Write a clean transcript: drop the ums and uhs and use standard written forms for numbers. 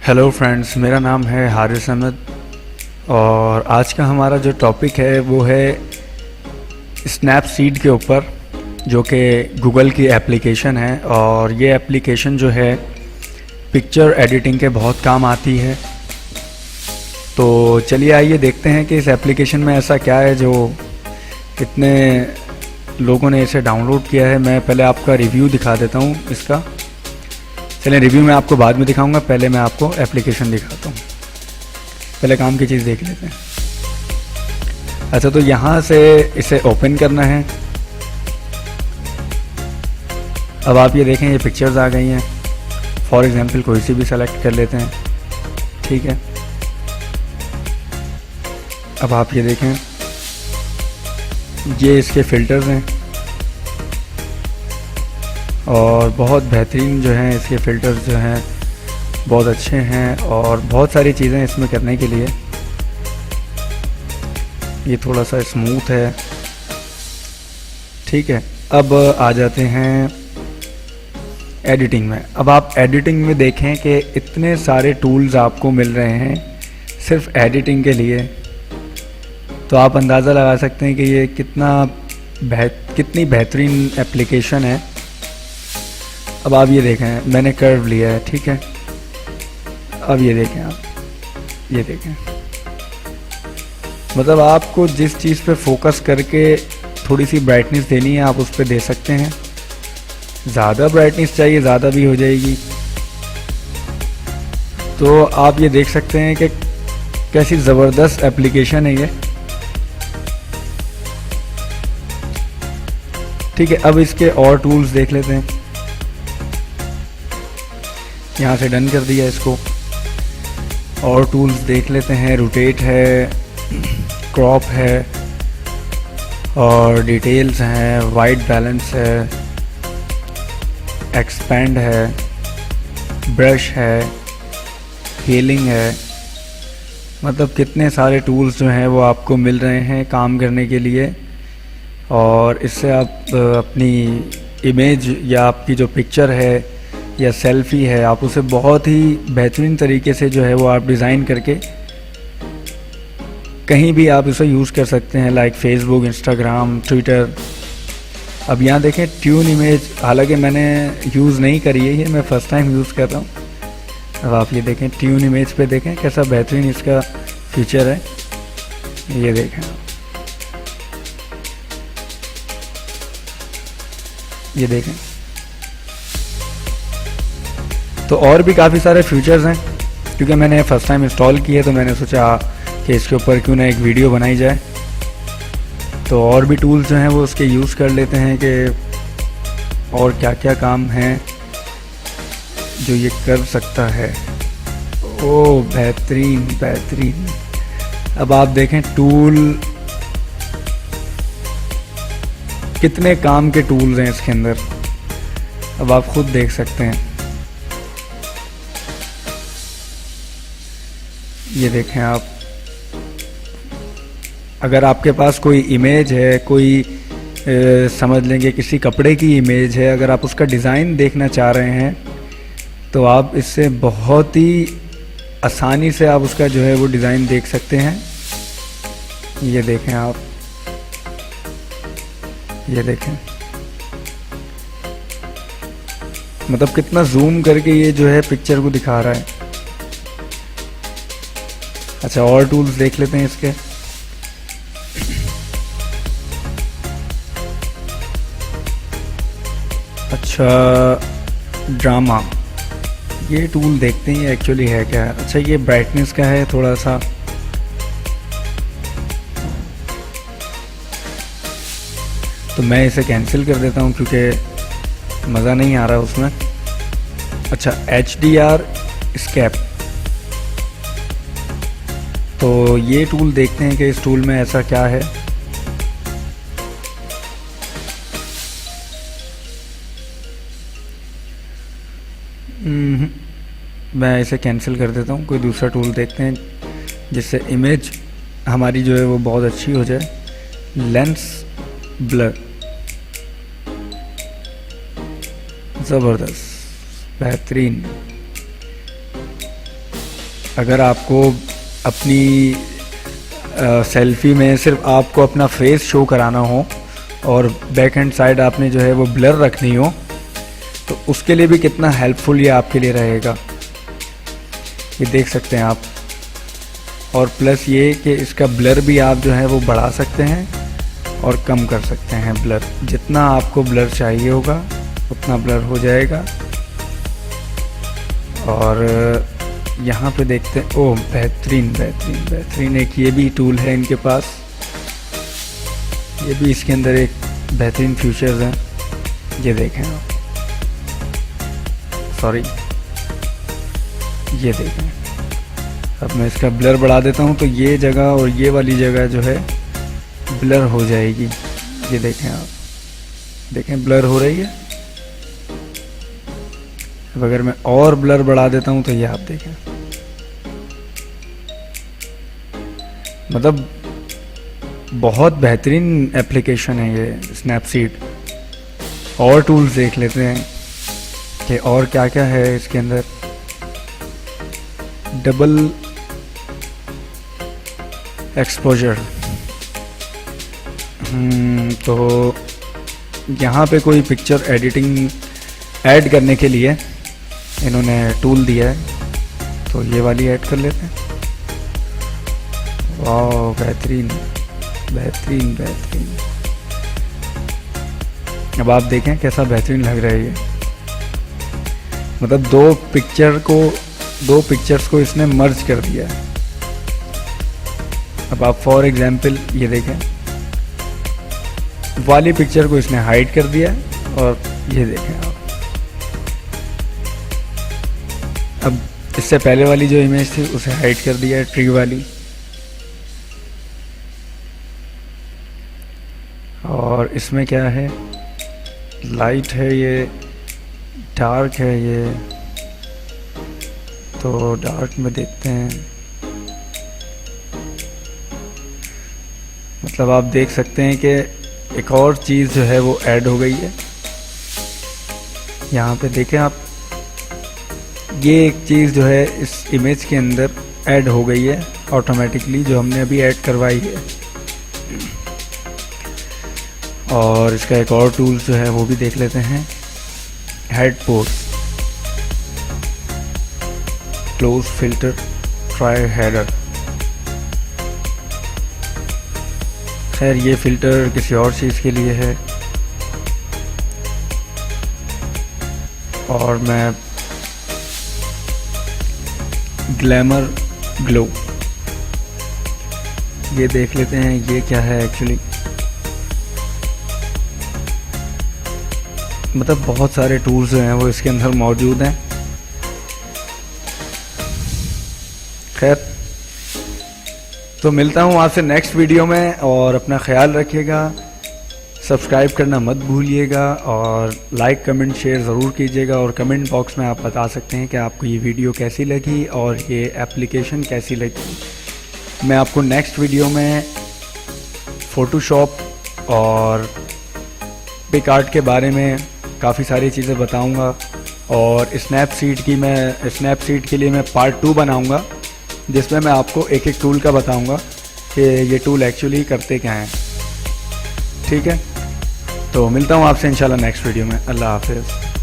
Hello friends, मेरा नाम है हारिस अहमद और आज का हमारा जो टॉपिक है वो है स्नैपसीड के ऊपर, जो कि गूगल की एप्लीकेशन है। और ये एप्लीकेशन जो है पिक्चर एडिटिंग के बहुत काम आती है। तो चलिए आइए देखते हैं कि इस एप्लीकेशन में ऐसा क्या है जो इतने लोगों ने इसे डाउनलोड किया है। मैं पहले आपका रिव्यू दिखा देता हूँ इसका। चलिए, रिव्यू मैं आपको बाद में दिखाऊंगा, पहले मैं आपको एप्लीकेशन दिखाता हूँ। पहले काम की चीज़ देख लेते हैं। अच्छा, तो यहाँ से इसे ओपन करना है। अब आप ये देखें, ये पिक्चर्स आ गई हैं। फॉर एग्जांपल कोई सी भी सेलेक्ट कर लेते हैं, ठीक है। अब आप ये देखें, ये इसके फ़िल्टर्स हैं और बहुत बेहतरीन जो हैं इसके फ़िल्टर्स जो हैं, बहुत अच्छे हैं और बहुत सारी चीज़ें इसमें करने के लिए। ये थोड़ा सा स्मूथ है, ठीक है। अब आ जाते हैं एडिटिंग में। अब आप एडिटिंग में देखें कि इतने सारे टूल्स आपको मिल रहे हैं सिर्फ एडिटिंग के लिए। तो आप अंदाज़ा लगा सकते हैं कि ये कितनी बेहतरीन एप्लीकेशन है। अब आप ये देखें, मैंने कर्व लिया है, ठीक है। अब ये देखें, आप ये देखें, मतलब आपको जिस चीज़ पे फोकस करके थोड़ी सी ब्राइटनेस देनी है आप उस पर दे सकते हैं। ज़्यादा ब्राइटनेस चाहिए, ज़्यादा भी हो जाएगी। तो आप ये देख सकते हैं कि कैसी ज़बरदस्त एप्लीकेशन है ये, ठीक है। अब इसके और टूल्स देख लेते हैं। यहाँ से डन कर दिया इसको। और टूल्स देख लेते हैं। रोटेट है, क्रॉप है और डिटेल्स हैं, वाइट बैलेंस है, एक्सपेंड है, ब्रश है, हीलिंग है। मतलब कितने सारे टूल्स जो हैं वो आपको मिल रहे हैं काम करने के लिए। और इससे आप अपनी इमेज या आपकी जो पिक्चर है या सेल्फी है, आप उसे बहुत ही बेहतरीन तरीके से जो है वो आप डिज़ाइन करके कहीं भी आप इसे यूज़ कर सकते हैं, लाइक फेसबुक, इंस्टाग्राम, ट्विटर। अब यहाँ देखें ट्यून इमेज, हालांकि मैंने यूज़ नहीं करी है, ये मैं फ़र्स्ट टाइम यूज़ कर रहा हूँ। अब आप ये देखें, ट्यून इमेज पे देखें कैसा बेहतरीन इसका फीचर है। ये देखें, ये देखें। तो और भी काफ़ी सारे फीचर्स हैं। क्योंकि मैंने फ़र्स्ट टाइम इंस्टॉल किया तो मैंने सोचा कि इसके ऊपर क्यों ना एक वीडियो बनाई जाए। तो और भी टूल्स जो हैं वो उसके यूज़ कर लेते हैं कि और क्या क्या काम हैं जो ये कर सकता है। ओ बेहतरीन बेहतरीन। अब आप देखें टूल, कितने काम के टूल्स हैं इसके अंदर, अब आप खुद देख सकते हैं। ये देखें आप, अगर आपके पास कोई इमेज है, कोई समझ लेंगे किसी कपड़े की इमेज है, अगर आप उसका डिज़ाइन देखना चाह रहे हैं तो आप इससे बहुत ही आसानी से आप उसका जो है वो डिज़ाइन देख सकते हैं। ये देखें आप, ये देखें, मतलब कितना जूम करके ये जो है पिक्चर को दिखा रहा है। अच्छा, और टूल्स देख लेते हैं इसके। अच्छा, ड्रामा, ये टूल देखते हैं एक्चुअली है क्या। अच्छा, ये ब्राइटनेस का है थोड़ा सा। तो मैं इसे कैंसिल कर देता हूँ क्योंकि मज़ा नहीं आ रहा उसमें। अच्छा, HDR स्केप, तो ये टूल देखते हैं कि इस टूल में ऐसा क्या है। मैं इसे कैंसिल कर देता हूँ, कोई दूसरा टूल देखते हैं जिससे इमेज हमारी जो है वो बहुत अच्छी हो जाए। लेंस ब्लर, ज़बरदस्त बेहतरीन। अगर आपको अपनी सेल्फी में सिर्फ आपको अपना फेस शो कराना हो और बैक हैंड साइड आपने जो है वो ब्लर रखनी हो, तो उसके लिए भी कितना हेल्पफुल ये आपके लिए रहेगा, ये देख सकते हैं आप। और प्लस ये कि इसका ब्लर भी आप जो है वो बढ़ा सकते हैं और कम कर सकते हैं ब्लर। जितना आपको ब्लर चाहिए होगा उतना ब्लर हो जाएगा। और यहाँ पे देखते हैं, ओह बेहतरीन बेहतरीन बेहतरीन, एक ये भी टूल है इनके पास, ये भी इसके अंदर एक बेहतरीन फीचर्स हैं। ये देखें आप, सॉरी ये देखें, अब मैं इसका ब्लर बढ़ा देता हूँ तो ये जगह और ये वाली जगह जो है ब्लर हो जाएगी। ये देखें आप, देखें ब्लर हो रही है। अब अगर मैं और ब्लर बढ़ा देता हूँ तो ये आप देखें, मतलब बहुत बेहतरीन एप्लीकेशन है ये स्नैपसीड। और टूल्स देख लेते हैं कि और क्या क्या है इसके अंदर। डबल एक्सपोजर, तो यहाँ पे कोई पिक्चर एडिटिंग ऐड करने के लिए इन्होंने टूल दिया है, तो ये वाली ऐड कर लेते हैं। वाह बेहतरीन बेहतरीन बेहतरीन। अब आप देखें कैसा बेहतरीन लग रहा है ये, मतलब दो पिक्चर्स को इसने मर्ज कर दिया है। अब आप फॉर एग्जांपल ये देखें, वाली पिक्चर को इसने हाइड कर दिया है और ये देखें आप, अब इससे पहले वाली जो इमेज थी उसे हाइड कर दिया है, ट्री वाली। और इसमें क्या है, लाइट है, ये डार्क है, ये तो डार्क में देखते हैं। मतलब आप देख सकते हैं कि एक और चीज़ जो है वो ऐड हो गई है। यहाँ पे देखें आप, ये एक चीज़ जो है इस इमेज के अंदर ऐड हो गई है ऑटोमेटिकली, जो हमने अभी ऐड करवाई है। और इसका एक और टूल जो है वो भी देख लेते हैं, head pose, close filter, try header. खैर ये फिल्टर किसी और चीज़ के लिए है। और मैं ग्लैमर ग्लो, ये देख लेते हैं ये क्या है एक्चुअली। मतलब बहुत सारे टूल्स जो हैं वो इसके अंदर मौजूद हैं। खैर तो मिलता हूँ आपसे नेक्स्ट वीडियो में, और अपना ख्याल रखिएगा, सब्सक्राइब करना मत भूलिएगा, और लाइक कमेंट शेयर ज़रूर कीजिएगा। और कमेंट बॉक्स में आप बता सकते हैं कि आपको ये वीडियो कैसी लगी और ये एप्लीकेशन कैसी लगी। मैं आपको नेक्स्ट वीडियो में फ़ोटोशॉप और पिकआर्ट के बारे में काफ़ी सारी चीज़ें बताऊंगा, और स्नैपसीड के लिए मैं पार्ट 2 बनाऊंगा, जिसमें मैं आपको एक एक टूल का बताऊंगा कि ये टूल एक्चुअली करते क्या हैं। ठीक है, तो मिलता हूँ आपसे इंशाल्लाह नेक्स्ट वीडियो में। अल्लाह हाफिज़।